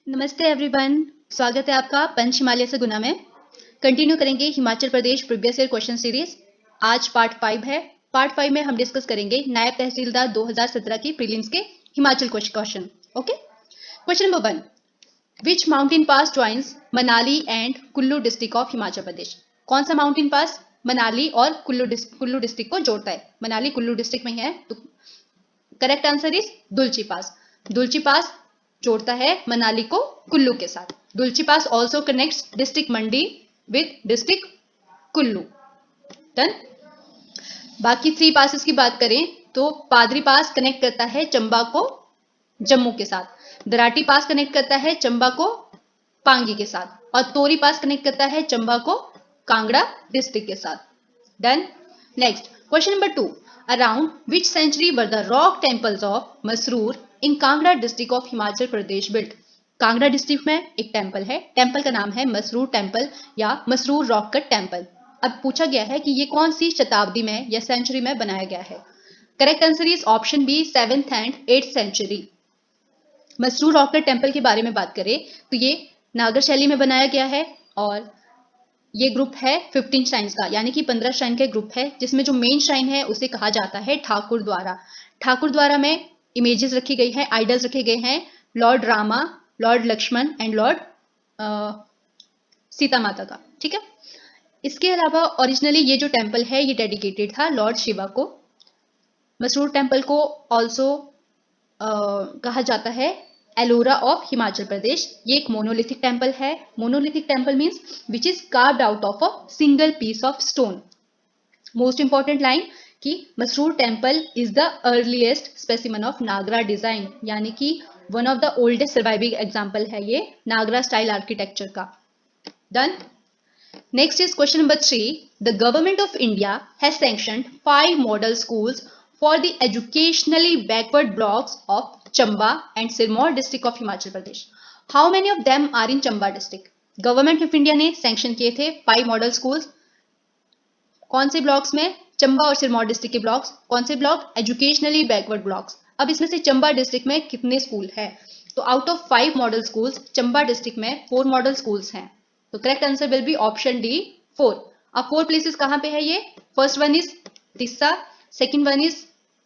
नमस्ते एवरीवन, स्वागत है आपका पंच हिमालय से गुना में। कंटिन्यू करेंगे Himachal Pradesh previous year question series. आज पार्ट 5 है। पार्ट 5 में हम डिस्कस करेंगे नायब तहसीलदार 2017 की प्रीलिम्स के Himachal question. Okay, question number 1, which mountain pass joins Manali and Kullu district of Himachal Pradesh. कौन सा माउंटेन पास मनाली और कुल्लू डिस्ट्रिक्ट को जोड़ता है? मनाली कुल्लू डिस्ट्रिक्ट में ही है, तो correct answer is Dulchi pass. Dulchi pass जोड़ता है मनाली को कुल्लू के साथ। Dulchi pass also connects district Mandi with district Kullu. Done. बाकी 3 पासेस की बात करें तो पादरी पास कनेक्ट करता है चंबा को जम्मू के साथ, दराटी पास कनेक्ट करता है चंबा को पांगी के साथ, और तोरी पास कनेक्ट करता है चंबा को कांगड़ा डिस्ट्रिक्ट के साथ। Done. Next, question number 2, around which century were the rock temples of Masroor in Kangra district of Himachal Pradesh built. Kangra district में एक टेम्पल है, टेम्पल का नाम है मसरूर टेम्पल या मसरूर रॉक कट टेम्पल। अब पूछा गया है कि ये कौन सी शताब्दी में या सेंचुरी में बनाया गया है। Correct answer is option B, 7th and 8th century. Masroor rock cut temple के बारे में बात करें तो ये नागर शैली में बनाया गया है, और ये ग्रुप है 15 श्राइन्स का, यानी कि 15 श्राइन का ग्रुप है, जिसमें जो मेन श्राइन है उसे कहा जाता है ठाकुर द्वारा। ठाकुर द्वारा में इमेजेस रखी गई है, आइडल्स रखे गए हैं, lord Rama, lord Lakshman and lord Sita Mata का। ठीक है। इसके अलावा ओरिजिनली ये जो टेम्पल है ये डेडिकेटेड था लॉर्ड शिवा को। मसरूर टेम्पल को ऑल्सो कहा जाता है एलोरा ऑफ हिमाचल प्रदेश। ये एक मोनोलिथिक टेम्पल है। Monolithic temple means which is carved out of a single piece of stone. Most important line कि Masroor temple is the earliest specimen of Nagara design, यानी कि one of the oldest surviving example है ये Nagara style architecture का। Done. Next is question number 3, the government of India has sanctioned 5 model schools for the educationally backward blocks of Chamba and Sirmaur district of Himachal Pradesh. How many of them are in Chamba district? Government of India ने sanction किए थे 5 model schools. कौन से blocks में? चंबा और Sirmaur district के blocks. कौन से ब्लॉक? Educationally backward blocks. अब इसमें से चंबा डिस्ट्रिक्ट में कितने स्कूल है? तो out of 5 model schools Chamba district में 4 मॉडल स्कूल्स हैं। तो correct answer will be option d, 4। अब 4 प्लेसेस कहां पे है ये? First one is Tissa, second one is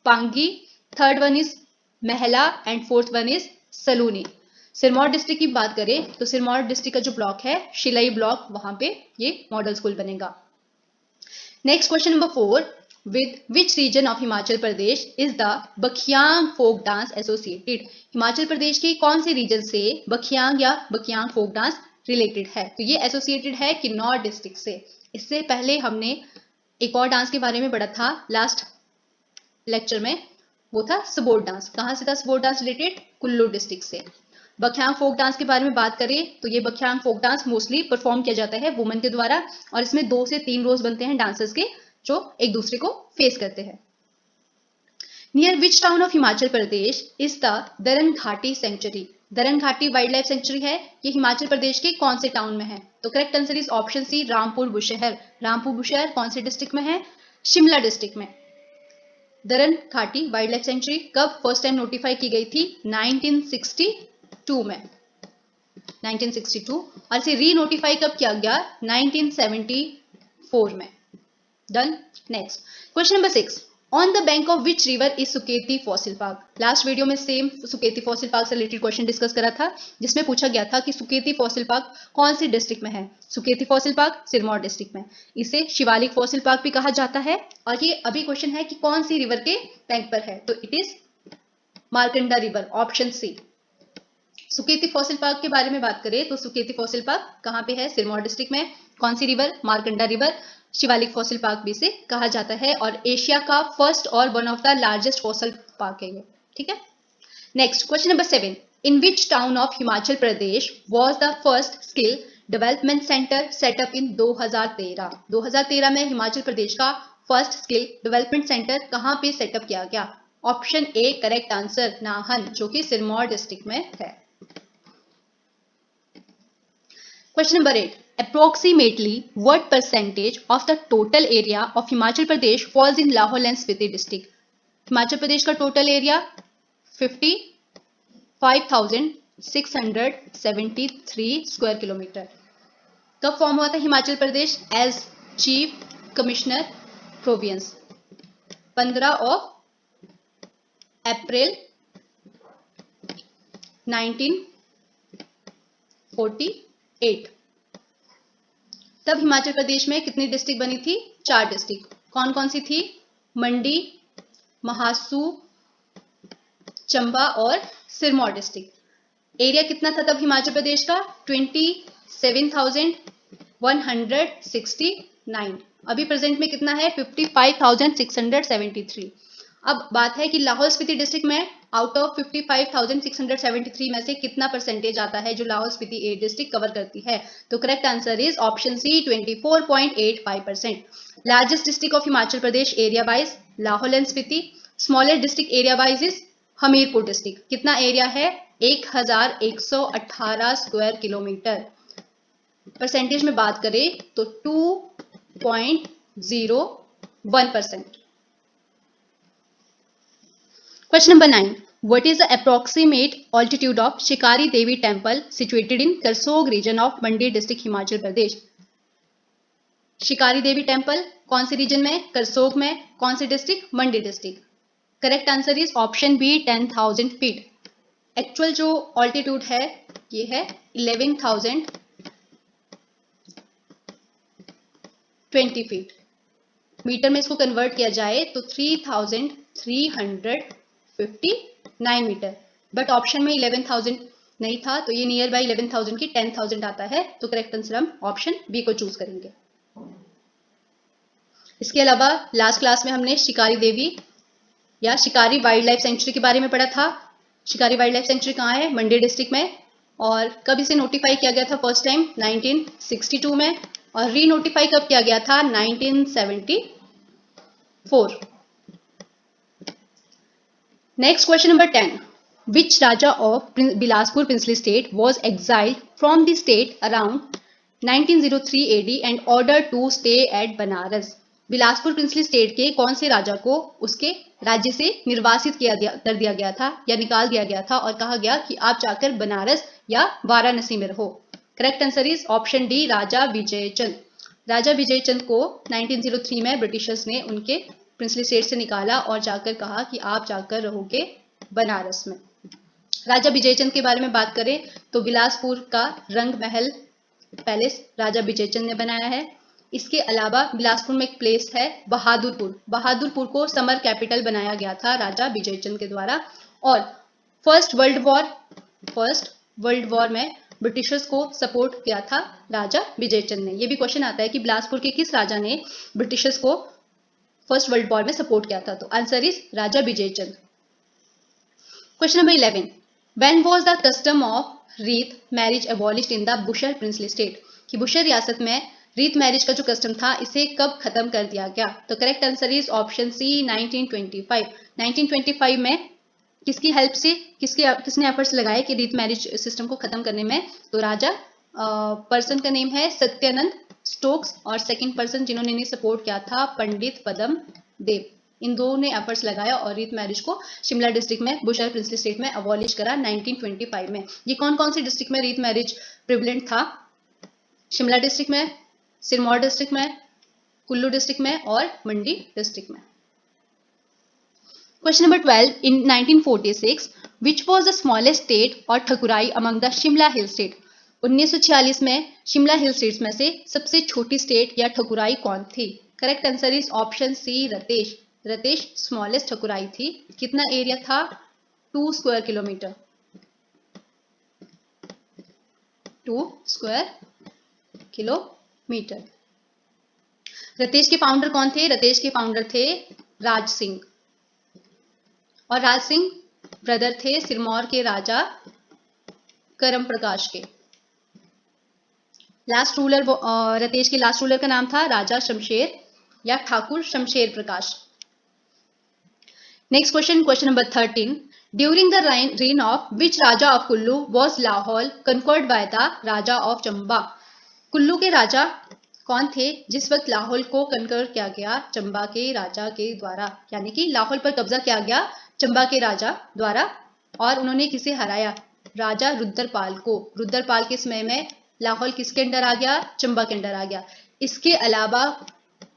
Pangi, third one is Mahla and fourth one is Saluni. Sirmaur district की बात करें तो सिरमौर डिस्ट्रिक्ट का जो ब्लॉक है शिलाई ब्लॉक, वहां पे ये मॉडल स्कूल बनेगा। Next question number 4, with which region of Himachal Pradesh is the Bakhiyang folk dance associated. हिमाचल प्रदेश के कौन से रीजन से बखियांग या बखियांग फोक डांस रिलेटेड है? तो ये एसोसिएटेड है किन्नौर डिस्ट्रिक्ट से। इससे पहले हमने एक और डांस के बारे में पढ़ा था लास्ट लेक्चर में, वो था सबोट डांस। कहां से था सबोट डांस रिलेटेड? कुल्लू डिस्ट्रिक्ट से। बखियांग फोक डांस के बारे में बात करें तो ये बखियांग फोक डांस मोस्टली परफॉर्म किया जाता है वुमेन के द्वारा, और इसमें 2 से 3 रोज बनते हैं डांसर्स के जो एक दूसरे को फेस करते हैं। Near which town of Himachal Pradesh is the Daran Ghati sanctuary. दरन घाटी वाइल्ड लाइफ सेंचुरी है, ये हिमाचल प्रदेश के कौन से टाउन में है? तो correct answer is option C, Rampur Bushahr. Rampur Bushahr कौन से डिस्ट्रिक्ट में है? शिमला डिस्ट्रिक्ट में। दरन घाटी वाइल्ड लाइफ सेंचुरी कब फर्स्ट टाइम नोटिफाई की गई थी? 1962 में, 1962। और इसे री नोटिफाई कब किया गया? 1974 में। Done. Next question number 6, on the bank of which river is Suketi fossil park. Last video में सेम सुकेती फॉसिल पार्क से रिलेटेड क्वेश्चन डिस्कस करा था, जिसमें पूछा गया था कि सुकेती फॉसिल पार्क कौन सी डिस्ट्रिक्ट में है। Suketi fossil park Sirmaur district में। इसे शिवालिक फॉसिल पार्क भी कहा जाता है। और ये अभी क्वेश्चन है कि कौन सी रिवर के बैंक पर है, तो it is Markanda river, option C. Suketi fossil park के बारे में बात करें तो सुकेती फॉसिल पार्क कहां पे है? सिरमौर डिस्ट्रिक्ट में। कौन सी river? Markanda river. Shivalik fossil park भी से कहा जाता है, और एशिया का फर्स्ट और one of the largest fossil park है ये। ठीक है। Next question number 7, in which town of Himachal Pradesh was the first skill development centre set up in 2013। 2013 में हिमाचल प्रदेश का फर्स्ट स्किल डेवलपमेंट सेंटर कहां पे सेटअप किया गया? Option A correct answer, Nahan, जो कि सिरमौर डिस्ट्रिक्ट में है। Question number 8. Approximately what percentage of the total area of Himachal Pradesh falls in Lahaul and Spiti district? Himachal Pradesh का टोटल एरिया 55,000 673 स्क्वायर किलोमीटर। कब फॉर्म हुआ था Himachal Pradesh as chief commissioner province? 15 अप्रैल 1948। तब हिमाचल प्रदेश में कितनी डिस्ट्रिक्ट बनी थी? 4 डिस्ट्रिक्ट। कौन कौन सी थी? मंडी, महासू, चंबा और सिरमौर डिस्ट्रिक्ट। एरिया कितना था तब हिमाचल प्रदेश का? 27,169। अभी प्रेजेंट में कितना है? 55,673। अब बात है कि लाहौल स्पीति डिस्ट्रिक्ट में आउट ऑफ 55,673 में से कितना परसेंटेज आता है जो Lahaul Spiti a district cover करती है? तो correct answer is option C 24.85%। Largest district of Himachal Pradesh area wise Lahaul and Spiti. Smallest district area wise is Hamirpur district. कितना एरिया है? 1118 स्क्वायर किलोमीटर। परसेंटेज में बात करें तो 2.01%। Question number 9. What is the approximate altitude of Shikari Devi Temple situated in Karsog region of Mandi district, Himachal Pradesh? शिकारी देवी temple कौन से reason में? करसोग में। कौन से district? Mandi district. Correct answer is option B 10,000 feet. Actual जो altitude है ये है 11,020 फीट। मीटर में इसको कन्वर्ट किया जाए तो 3,359 मीटर। बट ऑप्शन में 11,000 नहीं था तो ये नियर बाई 11,000 की 10,000 आता है। तो करेक्ट आंसर हम ऑप्शन बी को चूज करेंगे। इसके अलावा लास्ट क्लास में हमने शिकारी देवी या शिकारी वाइल्ड लाइफ सेंचुरी के बारे में पढ़ा था। शिकारी वाइल्ड लाइफ सेंचुरी कहाँ है? मंडी डिस्ट्रिक्ट में। और कब इसे नोटिफाई किया गया था फर्स्ट टाइम? 1962 में। और री नोटिफाई कब किया गया था? 1974। Next question number 10. Which Raja of Bilaspur princely state was exiled from the state around 1903 AD and ordered to stay at Banaras? Bilaspur princely state के कौन से राजा को उसके राज्य से निर्वासित कर दिया गया था या निकाल दिया गया था और कहा गया कि आप जाकर बनारस या वाराणसी में रहो? Correct answer is option d Raja Vijaychand. Raja Vijaychand को 1903 में ब्रिटिशर्स ने उनके प्रिंसली स्टेट से निकाला और जाकर कहा कि आप जाकर रहोगे बनारस में। राजा विजयचंद के बारे में बात करें तो बिलासपुर का रंग महल पैलेस राजा विजयचंद ने बनाया है। इसके अलावा बिलासपुर में एक प्लेस है बहादुरपुर। बहादुरपुर को समर कैपिटल बनाया गया था राजा विजयचंद के द्वारा। और फर्स्ट वर्ल्ड वॉर में ब्रिटिशर्स को सपोर्ट किया था राजा विजयचंद ने। यह भी क्वेश्चन आता है कि बिलासपुर के किस राजा ने ब्रिटिशर्स को फर्स्ट वर्ल्ड वॉर में सपोर्ट किया था? तो answer is Raja Vijaychand. Question number 11. When was the custom of रीत marriage abolished in the Bushehr princely state? कि बुशर रियासत में रीत मैरिज का जो कस्टम था इसे कब खत्म कर दिया गया? तो correct answer is option C 1925। 1925 में किसकी हेल्प से किसने एफर्ट्स लगाए कि रीत मैरिज सिस्टम को खत्म करने में? तो राजा पर्सन का नेम है सत्यानंद स्टोक्स और सेकंड पर्सन जिन्होंने इन्हें सपोर्ट किया था पंडित पदम देव। इन दो ने एफर्ट्स लगाया और रीत मैरिज को शिमला डिस्ट्रिक्ट में बुशर प्रिंसली स्टेट में अबॉलिश करा 1925 में। ये कौन कौन सी डिस्ट्रिक्ट में रीत मैरिज प्रिवलेंट था? शिमला डिस्ट्रिक्ट में, सिरमौर डिस्ट्रिक्ट में, कुल्लू डिस्ट्रिक्ट में और मंडी डिस्ट्रिक्ट में। Question number 12. In 1946 which was the smallest state और thakurai among the Shimla hill state? 1946 में शिमला हिल स्टेट्स में से सबसे छोटी स्टेट या ठकुराई कौन थी? Correct answer is option c Ratesh. Ratesh smallest ठकुराई थी। कितना एरिया था? 2 square kilometre. 2 square kilometre. Ratesh के फाउंडर कौन थे? रतेश के फाउंडर थे राज सिंह। और राज सिंह ब्रदर थे सिरमौर के राजा करम प्रकाश के। लास्ट रूलर रतेश के लास्ट रूलर का नाम था राजा शमशेर या Thakur Shamsher Prakash. Next question, question number 13. During the reign of which Raja of Kullu was Lahaul conquered by the Raja of Chamba? Kullu के राजा कौन थे जिस वक्त लाहौल को कनकर किया गया चंबा के राजा के द्वारा? यानी कि लाहौल पर कब्जा किया गया चंबा के राजा द्वारा। और उन्होंने किसे हराया? राजा रुद्रपाल को। रुद्रपाल के समय में लाहौल किसके अंडर आ गया? चंबा के अंडर आ गया। इसके अलावा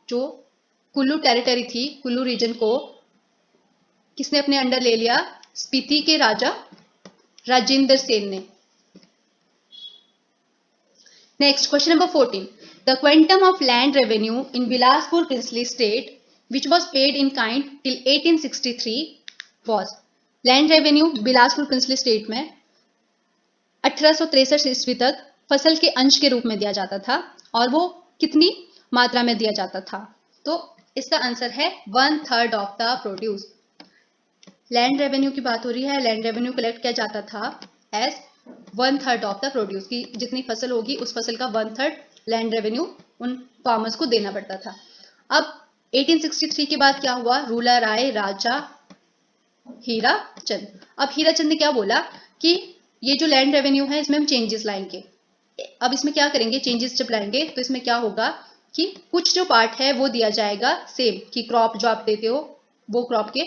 जो कुल्लू टेरिटरी थी, कुल्लू रीजन को किसने अपने अंडर ले लिया? स्पीति के राजा राजेंद्र सेन ने। Next question number 14, the quantum of land revenue in Bilaspur princely state which was paid in kind till 1863 was। Land revenue Bilaspur princely state में 1863 ईस्वी तक फसल के अंश के रूप में दिया जाता था, और वो कितनी मात्रा में दिया जाता था? तो इसका आंसर है 1/3 of the produce. Land revenue की बात हो रही है, लैंड रेवेन्यू कलेक्ट किया जाता था एज 1/3 ऑफ द प्रोड्यूस, की जितनी फसल होगी उस फसल का 1/3 लैंड रेवेन्यू उन फार्मर्स को देना पड़ता था। अब 1863 के बाद क्या हुआ? रूलर आए राजा हीरा चंद। अब हीरा चंद ने क्या बोला कि ये जो लैंड रेवेन्यू है इसमें हम चेंजेस लाएंगे। अब इसमें क्या करेंगे? चेंजेस जब लाएंगे तो इसमें क्या होगा कि कुछ जो पार्ट है वो दिया जाएगा सेम, कि क्रॉप जो आप देते हो वो क्रॉप के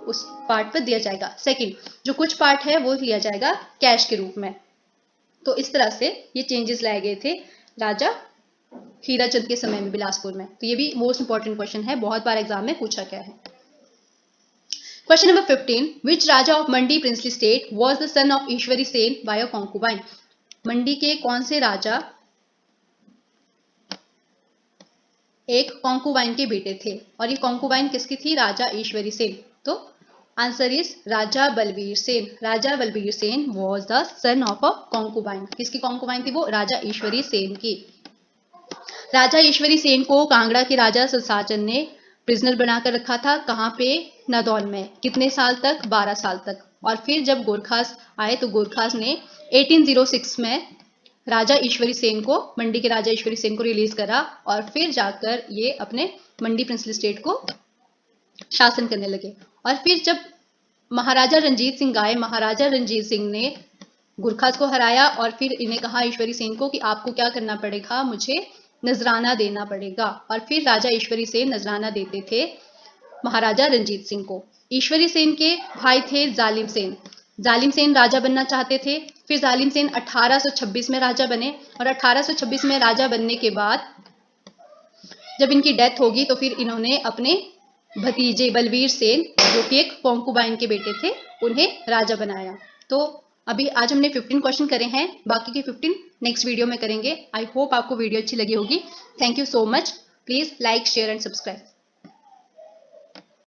उस पार्ट पर दिया जाएगा। सेकंड, जो कुछ पार्ट है वो लिया जाएगा कैश के रूप में। तो इस तरह से ये चेंजेस लाए गए थे राजा हीराचंद के समय में बिलासपुर में। तो ये भी मोस्ट इंपॉर्टेंट क्वेश्चन है, बहुत बार एग्जाम में पूछा गया है। Question number 15, which Raja of Mandi princely state was the son of Ishwari Sen by a concubine. Mandi के कौन से राजा एक कॉन्कुबाइन के बेटे थे, और ये कॉन्कुबाइन किसकी थी? राजा ईश्वरी सेन। तो answer is Raja Balbir Sen. Raja Balbir Sen was the son of a concubine. किसकी कॉन्कुबाइन थी वो? राजा ईश्वरी सेन की। राजा ईश्वरी सेन को कांगड़ा के राजा संसारचंद ने प्रिजनर बनाकर रखा था। कहाँ पे? नादौल में। कितने साल तक? 12 साल तक। और फिर जब गोरखास आए तो गोरखास ने 1806 में राजा ईश्वरी सेन को, मंडी के राजा ईश्वरी सेन को रिलीज करा, और फिर जाकर ये अपने मंडी प्रिंसली स्टेट को शासन करने लगे। और फिर जब महाराजा रंजीत सिंह आए, महाराजा रंजीत सिंह ने गोरखास को हराया, और फिर इन्हें कहा ईश्वरी सेन को कि आपको क्या करना पड़ेगा? मुझे नजराना देना पड़ेगा। और फिर राजा ईश्वरी सेन नजराना देते थे महाराजा रंजीत सिंह को। ईश्वरी सेन के भाई थे जालिम सेन। जालिम सेन राजा बनना चाहते थे, फिर जालिम सेन 1826 में राजा बने, और 1826 में राजा बनने के बाद जब इनकी डेथ होगी तो फिर इन्होंने अपने भतीजे बलबीर सेन, जो कि एक कॉन्कुबाइन के बेटे थे, उन्हें राजा बनाया। तो अभी आज हमने 15 क्वेश्चन करे हैं, बाकी के 15 नेक्स्ट वीडियो में करेंगे। आई होप आपको वीडियो अच्छी लगी होगी। Thank you so much. Please like, share and subscribe.